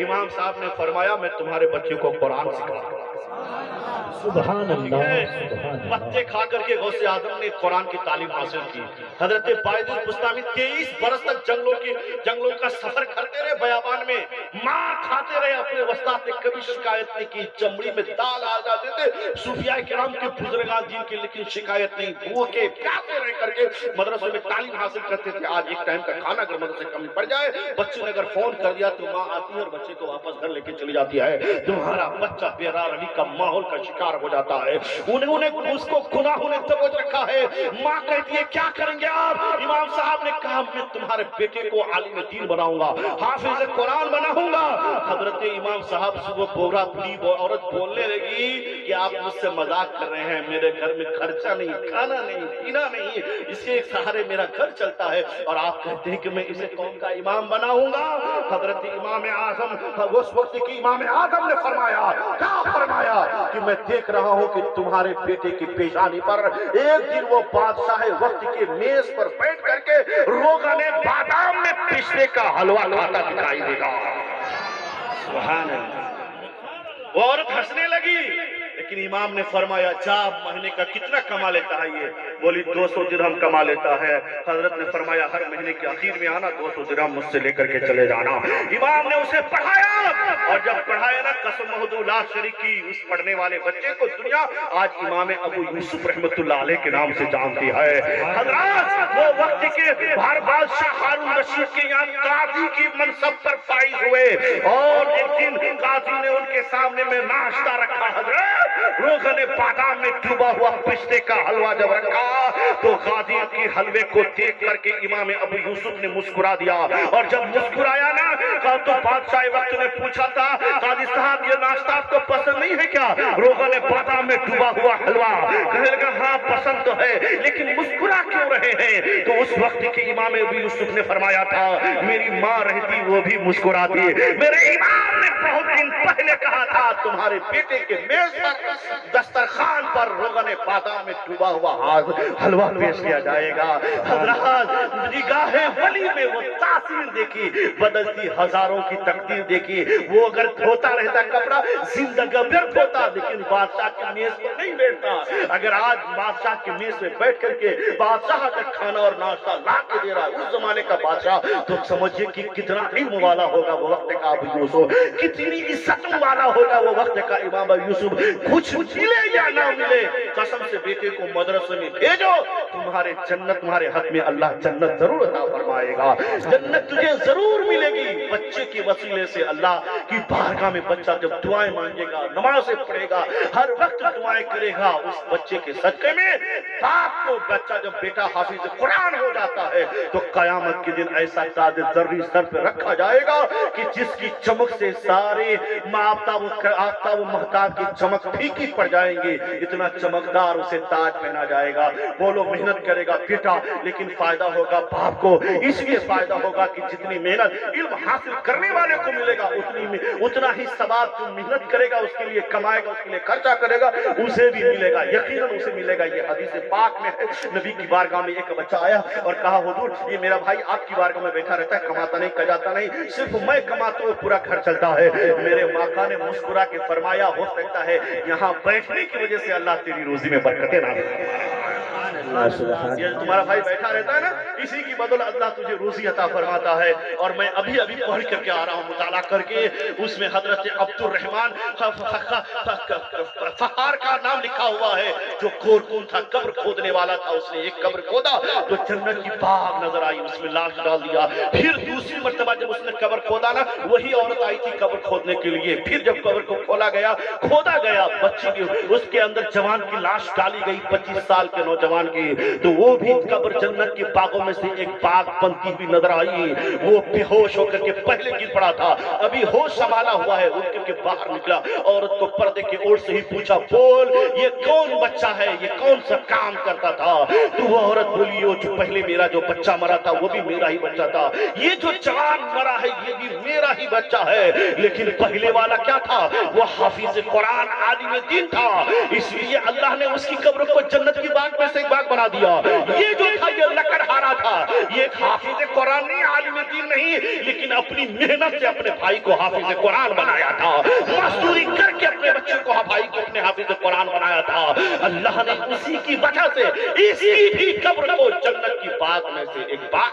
इमाम साहब ने फरमाया मैं तुम्हारे बच्चे को कुरान सिखाऊंगा। सुभान अल्लाह। पत्ते खा करके गौसे आजम ने कुरान की तालीम हासिल की। हजरत बायजुल बुस्तामी 23 बरस तक जंगलों का सफर करते रहे बयाबान में, मार खाते रहे, अपने वस्ताद ने कभी शिकायत नहीं की। चमड़ी में दाल आ जाते थे सूफिया किराम के बुजुर्गान दिन के, लेकिन शिकायत नहीं, भूखे प्यासे रह करके मदरसे में तालीम हासिल करते थे। आज एक टाइम का खाना अगर मदरसे कम पड़ जाए, बच्चे ने अगर फोन कर दिया तो माँ आती है और बच्चे को वापस घर लेके चली जाती है। तुम्हारा बच्चा बेरारगी का माहौल का शिकार हो जाता है। उन्होंने उसको गुनाहों ने दबोच रखा है। माँ कहती है क्या करेंगे आप? इमाम साहब ने कहा मैं तुम्हारे बेटे को आलिम दीन बनाऊंगा, हाफिज कुरान बनाऊंगा। हजरत इमाम साहब सुबह बोरा बुरी औरत बोलने लगी कि आप मुझसे मजाक कर रहे हैं, मेरे घर में खर्चा नहीं, खाना नहीं, पीना नहीं, इसके सहारे मेरा घर चलता है और आप कहते हैं कि मैं इसे कौम का इमाम बनाऊंगा। हजरत इमाम आजम, उस वक्त की इमाम आजम ने फरमाया, क्या फरमाया कि मैं देख रहा हूं कि तुम्हारे बेटे की पेशानी पर एक दिन वो बादशाह वक्त के मेज पर बैठ करके रोगने बादाम में पिस्ते का हलवा खाता दिखाई देगा। सुभान अल्लाह। वो औरत हंसने लगी, लेकिन इमाम ने फरमाया जा महीने का कितना कमा लेता है ये? बोली 200 दिरहम कमा लेता है। हजरत ने फरमाया हर महीने के आखिर में आना, 200 दिरहम मुझसे लेकर के चले जाना। इमाम ने उसे पढ़ाया और जब पढ़ाया ना, कसम ला शरीक की, उस पढ़ने वाले बच्चे को दुनिया आज इमाम अबू यूसुफ रहमतुल्लाह अलैह के नाम से जानती है। हजरत वो वक्त के हर बादशाह हारून रशीद के यहाँ काजी की मनसब पर फाइज हुए और एक दिन काजी ने उनके सामने में नाश्ता रखा। हजरत रोगने बादाम में डूबा हुआ पिस्ते का हलवा जब रखा तो काजी के हलवे को देख करके इमाम अबू यूसुफ ने मुस्कुरा दिया और जब मुस्कुराया ना तो बादशाह वक्त ने पूछा था काजी साहब ये नाश्ता आपको पसंद नहीं है क्या? रोगने बादाम में डूबा हुआ हलवा। कहने लगा हाँ पसंद तो है, लेकिन मुस्कुरा क्यों रहे हैं? तो उस वक्त के इमाम अबू यूसुफ ने फरमाया था मेरी माँ रहती वो भी मुस्कुराती। मेरे इमाम ने बहुत दिन पहले कहा था तुम्हारे बेटे के मेज पर दस्तरखान पर रोगने बादाम में डूबा हुआ हलवा पेश किया जाएगा। हजरत निगाहे वली में वो तासीर देखी, बदलती हजारों की तकदीर देखी। वो अगर धोता रहता कपड़ा जिंदगी व्यर्थ होता, लेकिन बादशाह के मेज पर नहीं बैठता। अगर आज बादशाह के मेज पे बैठ करके बादशाह का खाना और नाश्ता ला के दे रहा है उस जमाने का बादशाह, तो समझिए कि कितना इल्म वाला होगा वो वक्त का अबू यूसुफ, कितनी इज्जत वाला होगा वो वक्त का इमाम अबू यूसुफ। कुछ मिले या ना मिले, कसम से बेटे को मदरसे में भेजो, तुम्हारे जन्नत तुम्हारे हक में अल्लाह जन्नत जरूर अता फरमाएगा, जन्नत तुझे जरूर मिलेगी। बच्चे के वसीले से अल्लाह की बारगाह में बच्चा जब दुआएं मांगेगा, नमाज़ें पढ़ेगा, हर वक्त दुआएं करेगा, उस बच्चे के सदके में बाप को बच्चा जब बेटा हाफिज कुरान हो जाता है तो कयामत के दिन ऐसा ताज जर्री सर पे रखा जाएगा कि जिसकी चमक से सारे आफ्ताब महताब की चमक फीकी पड़ जाएंगे, इतना चमकदार उसे ताज पहना जाएगा। बोलो मेहनत करेगा बेटा, लेकिन फायदा होगा बाप को। इसलिए फायदा होगा कि जितनी मेहनत इल्म हासिल करने वाले को मिलेगा उतना ही सवाब जो मेहनत करेगा उसके लिए कमाएगा, उसके लिए खर्चा करेगा, उसे भी मिलेगा, यकीनन उसे मिलेगा। ये हदीस पाक में है, नबी की बारगाह में एक बच्चा आया और कहा हुजूर ये मेरा भाई आपकी बारगाह में बैठा रहता है, कमाता नहीं कजाता नहीं, सिर्फ मैं कमाता हूँ, पूरा घर चलता है। मेरे माका ने मुस्कुरा के फरमाया हो सकता है यहाँ बैठने की वजह से अल्लाह तेरी रोजी में बरकतें ना ये तुम्हारा भाई बैठा रहता है ना, इसी की बदौलत अल्लाह तुझे रोजी अता फरमाता है। और मैं अभी अभी पढ़ करके आ रहा हूँ मुताला करके, उसमें हजरत अब्दुल रहमान फहार का नाम लिखा हुआ है, जो खोरकून था, कब्र खोदने वाला था। उसने एक कब्र खोदा तो जन्नत की बाग नजर आई, उसमें लाश डाल दिया। फिर दूसरी मर्तबा जब उसने कब्र खोदा ना, वही औरत आई थी कब्र खोदने के लिए। फिर जब कब्र को खोदा गया बच्ची की, उसके अंदर जवान की लाश डाली गई, 25 साल के नौजवान की, तो वो भी कब्र जन्नत के बागों में से एक बाग बनती हुई नजर आई। वो बेहोश होकर के पहले गिर पड़ा था, अभी होश संभाला हुआ है, उठ करके बाहर निकला, औरत को पर्दे के ओर से ही पूछा बोल ये कौन बच्चा है, ये कौन सा काम करता था? तो वो औरत बोली वो जो पहले मेरा जो बच्चा मरा था वो भी मेरा ही बच्चा था, ये जो जवान मरा है ये भी मेरा ही बच्चा है। लेकिन पहले वाला क्या था? वो हाफिज कुरान आलिम दीन था, इसलिए अल्लाह ने उसकी कब्र को जन्नत की बाग में से बाग बना दिया। ये जो था ये लकड़हारा था, ये हाफिज कुरान नहीं, आलिम दीन नहीं, लेकिन अपनी मेहनत से अपने भाई को हाफिज कुरान बनाया था। मजदूरी करके अपने बच्चे को, भाई को अपने हाफिज कुरान बनाया था। अल्लाह ने उसी की वजह से इसकी भी कब्र को जन्नत की बाग में से एक बाग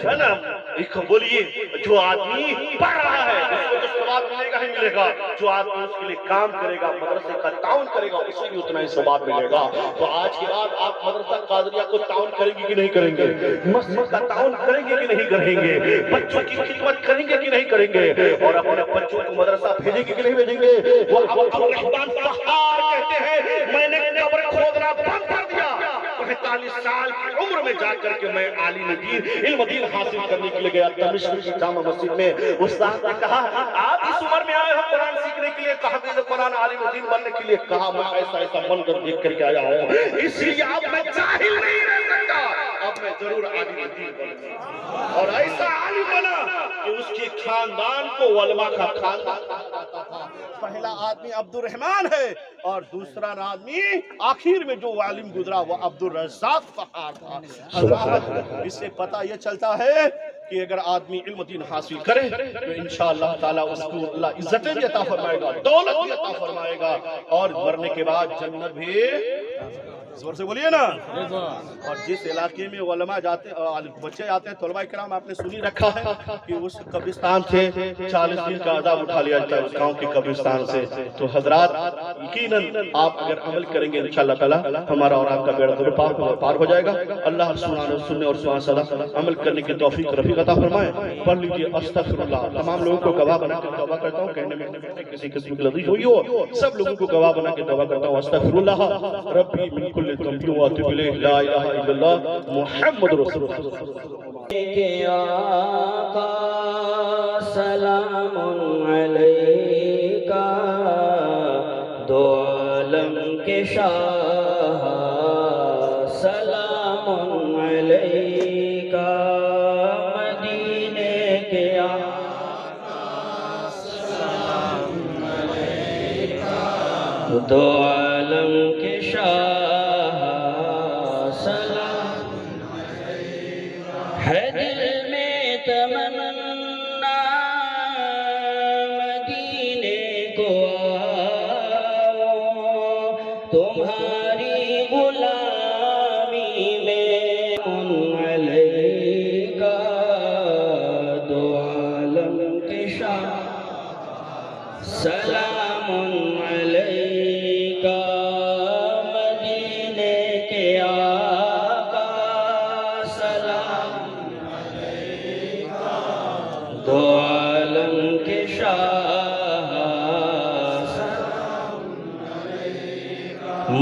है ना। एक बोलिए, जो आदमी पढ़ रहा है उसको तो सवाब मिलेगा ही मिलेगा, जो आदमी उसके लिए काम करेगा, मदरसे का ताउन करेगा, उसे भी उतना ही सवाब मिलेगा। तो आज के बाद आप मदरसा कादरिया को ताउन करेंगे कि नहीं करेंगे? मस्जिद का ताउन करेंगे कि नहीं करेंगे? बच्चों की खिदमत करेंगे कि नहीं करेंगे? और अपने बच्चों को मदरसा भेजेंगे कि नहीं भेजेंगे? वो अब्दुल रहमान फहार कहते हैं, मैंने कब्र खोदना बंद कर दिया, 45 साल की उम्र में जाकर के मैं आलिम दीन इल्म दीन हासिल करने के लिए गया तमिश्र की जामा मस्जिद में। उस्ताद ने कहा, आप इस उम्र में आए हो कुरान सीखने के लिए, हाफिज कुरान आलिम दीन बनने के लिए? कहा, मैं ऐसा ऐसा मंजर देख करके आया हूँ, इसलिए अब मैं जाहिल नहीं रह सकता, अब मैं जरूर आलिम दीन बनूंगा। और ऐसा आलिम बना कि उसके खानदान को उलमा का खानदान था। पहला आदमी अब्दुल रहमान है और दूसरा आदमी आखिर में जो आलिम गुजरा वो अब्दुल रज़्ज़ाक़ फहार था। इससे पता ये चलता है कि अगर आदमी इल्म दीन हासिल करे तो इंशाअल्लाह ताला उसको अल्लाह इज्जतें भी अता फरमाएगा, दौलत भी अता फरमाएगा, और मरने के बाद जन्नत भी, जोर से बोलिए ना। और जिस इलाके में उलमा जाते, बच्चे आते हैं, तलबा किराम आपने सुनी रखा है कि उस कब्रिस्तान से 40 दिन का अज़ाब उठा लिया जाता है, उस गांव के कब्रिस्तान से। तो हजरात, यकीनन आप अगर अमल करेंगे इंशाअल्लाह ताला हमारा और आपका बेड़ा ज़रूर पार हो जाएगा। अल्लाह सुनने और सदा अमल करने की तौफीक रफ़ीक अता फरमाए। पढ़ लीजिए अस्तगफिरुल्लाह। तमाम लोगों को गवाह बना के तौबा करता हूँ, कहने में किसी किस्म की लज़ीज़ हुई हो, सब लोगों को गवाह बना के तौबा करता हूँ। अस्तगफिरुल्लाह रब्बी मिन कुल्ली ज़ंबिन व अतूबु इलैहि, ला इलाहा इल्लल्लाह मुहम्मदुर रसूलुल्लाह। के आका सलामुन अलैका, दो आलम के शाह सलामुन अलैका, मदीने के आका सलामुन अलैका, दो आलम के शाह है। दिल में तमन्ना मदीने को आओ, तुम्हारी गुलामी में अलैका, दो आलम के शाह सलामुन अलैका, मदीने के आका सलाम, दो आलम के शाह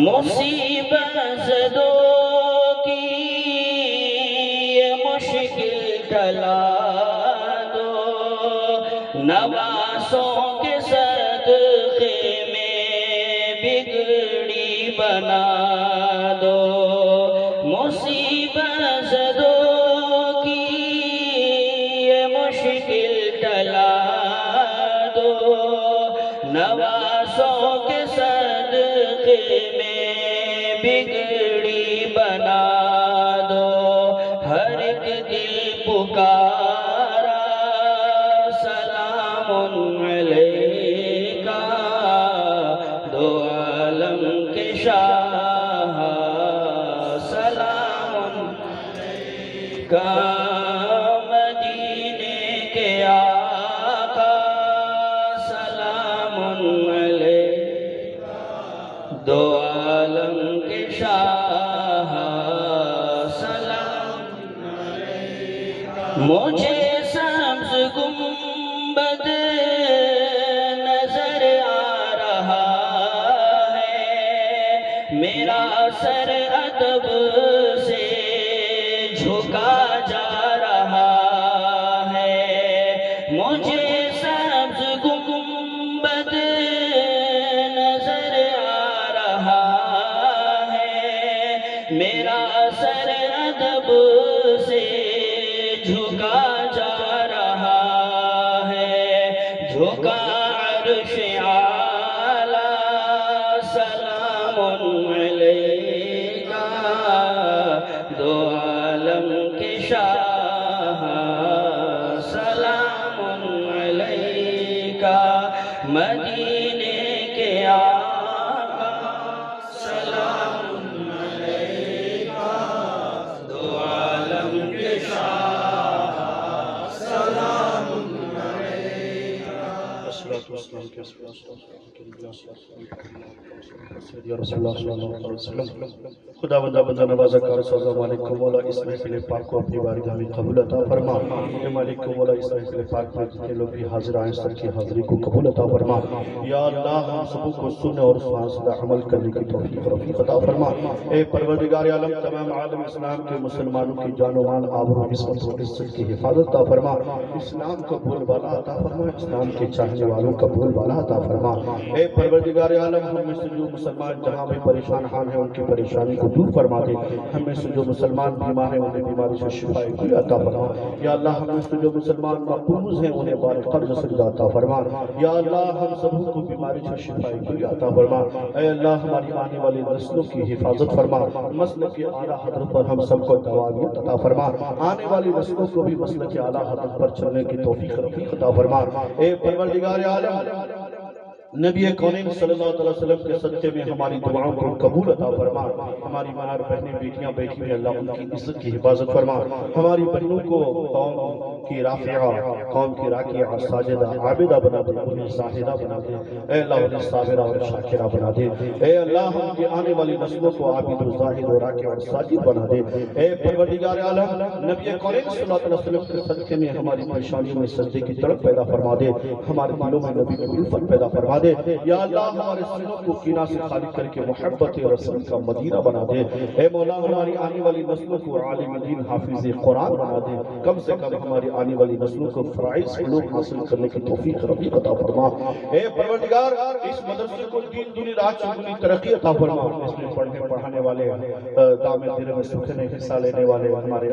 मुसीबत ज़दों की ये मुश्किल टला दो, नवासों के सदक़े में बिगड़ी बना दो, मुसीबत ज़दों की ये मुश्किल टला दो, नवासों के सदक़े में बिगड़ी बना दो। हर एक दिल पुकारा सलामुन अलैका, दो आलम के शाह सलामुन अलैका, मदीने के आका सलामुन अलैका, दो आलम के शाह सलामुन अलैका। मुझे सब्ज़ गुंबद नजर आ रहा है, मेरा सर अदब से झुका जा रहा है। मुझे सब्ज़ गुंबद नजर आ रहा है, मेरा सर अदब से झुका जा रहा है, झुका अर्श आला सलाम علیکا دو عالم کے شاہ سلام علیکا مدینے کے آقا سلام علیکا دو عالم کے شاہ سلام خدا بندہ نوازہ کار سوزا مالک کو مولا اس محفل پاک کو اپنی بارگاہ میں قبول عطا فرما. اے مالک کو مولا اس محفل پاک میں جتنے لوگ بھی حاضر آئیں سب کی حاضری کو قبول عطا فرما. یا اللہ ہم سب کو سننے اور فاصلہ عمل کرنے کی توفیق رفیق عطا فرما. اے پروردگار عالم تمام عالم اسلام کے مسلمانوں کی جان و مال آبرو عصمت و عزت کی حفاظت عطا فرما. اسلام کا بول بالا عطا فرما. اسلام کے چاہنے والوں کا بول بالا عطا فرما. اے پروردگار عالم ہم میں سے جو مسلمان جہاں میں پریشان حال ہیں ان کی پریشانی کو دور فرما دے. ہم میں سے جو مسلمان بیمار ہیں انہیں بیماری سے شفا کل عطا فرما. یا اللہ ہم میں سے جو مسلمان مقروض ہیں انہیں بار قرض سے عطا فرما. یا اللہ ہم سب کو بیماری سے شفا کل عطا فرما. اے اللہ ہماری آنے والی نسلوں کی حفاظت فرما. مسلک اعلیٰ حضرت پر ہم سب کو دعویت عطا فرما. آنے والی نسلوں کو بھی مسلک اعلیٰ حضرت پر چلنے کی توفیق رفیق عطا فرما. اے پروردگار عالم نبی کونین صلی اللہ علیہ وسلم کے صدقے میں ہماری دعاؤں کو قبول عطا فرما. ہماری ماں بہنیں بیٹیاں بیٹھی ہیں اللہ ان کی عزت کی حفاظت فرما. ہماری بہنوں کو قوم کی رافعہ قوم کی راکعہ ساجدہ عابدہ بنا دے. انہیں زاہدہ بنا دے. اے اللہ انہیں صابرہ اور شاکرہ بنا دے. اے اللہ ہم کی آنے والی نسلوں کو عابد و زاہد و راکع اور ساجد بنا دے. اے پروردگار عالم نبی کونین صلی اللہ علیہ وسلم کے صدقے میں ہماری پریشانیوں میں سجدے کی تڑپ پیدا فرما دے. ہمارے دلوں میں نبی کی الفت پیدا فرما دے. یا اللہ ہمارے سینوں کو کینہ سے خالی کر کے محبت رسول کا مدینہ بنا دے. اے مولا ہماری آنے والی نسلوں کو عالم دین حافظ قرآن بنا دے. کم سے کم ہماری آنے والی نسلوں کو فرائض علوم حاصل کرنے کی توفیق رفیق عطا فرما. اے پروردگار اس مدرسے کو دین دنی رات چگنی ترقی عطا فرما. اس میں پڑھنے پڑھانے والے دام دیر میں سکھنے حصہ لینے والے ہمارے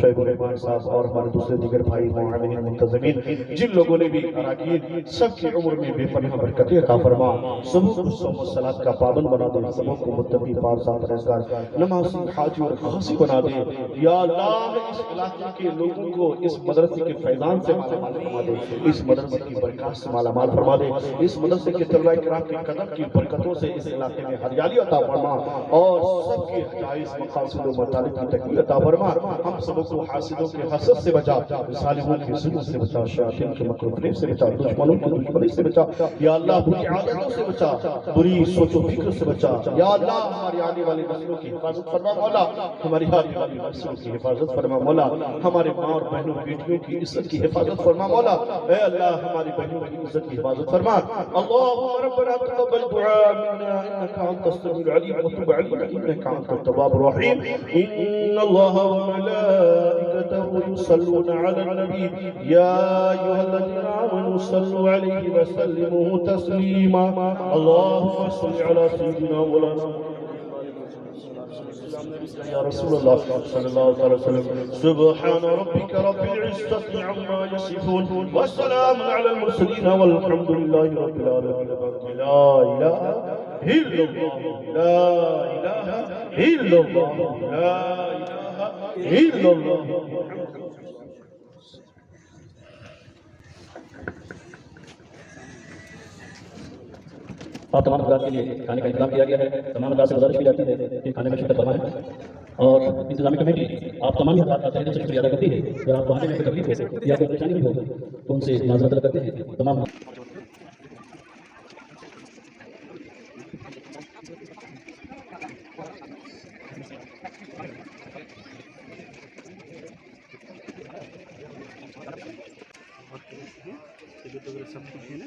شعیب الرحمان صاحب اور ہمارے دوسرے دیگر بھائی معاونین منتظمین جن لوگوں نے بھی اراکین سب کی عمر میں بے پناہ برکتیں عطا فرما. سبوں کو صوم و صلاۃ کا پابند بنا دے. سبوں کو متقی پارسا پرہیزگار نمازی حاجی اور غازی بنا دے. یا اللہ اس علاقے کے لوگوں کو اس مدرسے کے فیضان سے مالا مال فرما دے. اس مدرسے کی برکات سے مالا مال فرما دے. اس مدرسے کے طلباء کرام کے قدم کی برکتوں سے اس علاقے میں ہریالی عطا فرما اور سب کے جائز مقاصد و مطالب کی تکمیل عطا فرما. ہم سب کو حاسدوں کے حسد سے بچا. ظالموں کے ظلم سے بچا. شیاطین کے مکر و فریب سے بچا. دشمنوں کی دشمنی سے بچا. یا اللہ بری عادتوں سے بچا. بری سوچ و فکر سے بچا. یا اللہ ہماری آنے والی نسلوں کی حفاظت فرما مولا. ہماری آنے والی نسلوں کی حفاظت فرما مولا. ہمارے ماں اور بہنوں بیٹیوں کی عزت کی حفاظت فرما مولا. اے اللہ ہماری بہنوں کی عزت کی حفاظت فرما. اللهم ربنا تقبل دعاء منا انك انت السميع العليم وتب علينا انك انت التواب الرحيم. ان الله وملائكته يصلون على النبي يا ايها الذين امنوا صلوا عليه وسلموا تسليما. اللهم صل على سيدنا مولانا يا رسول الله صلى الله عليه وسلم. سبحان ربك رب العزة عما يصفون والسلام على المرسلين والحمد لله رب العالمين. لا إله إلا الله لا إله إلا الله لا إله إلا الله. آپ تمام حضرات کے لیے کھانے کا انتظام کیا گیا ہے. تمام حضرات سے گزارش کی جاتی ہے کہ کھانے میں شرکت فرمائیں اور انتظامی کمیٹی آپ تمام حضرات کا تہہ دل سے شکریہ ادا کرتی ہے. اگر آپ کو آنے میں کوئی تکلیف ہو یا کوئی پریشانی بھی ہو تو ان سے معذرت طلب کرتے ہیں. تمام سب کچھ ہے نا.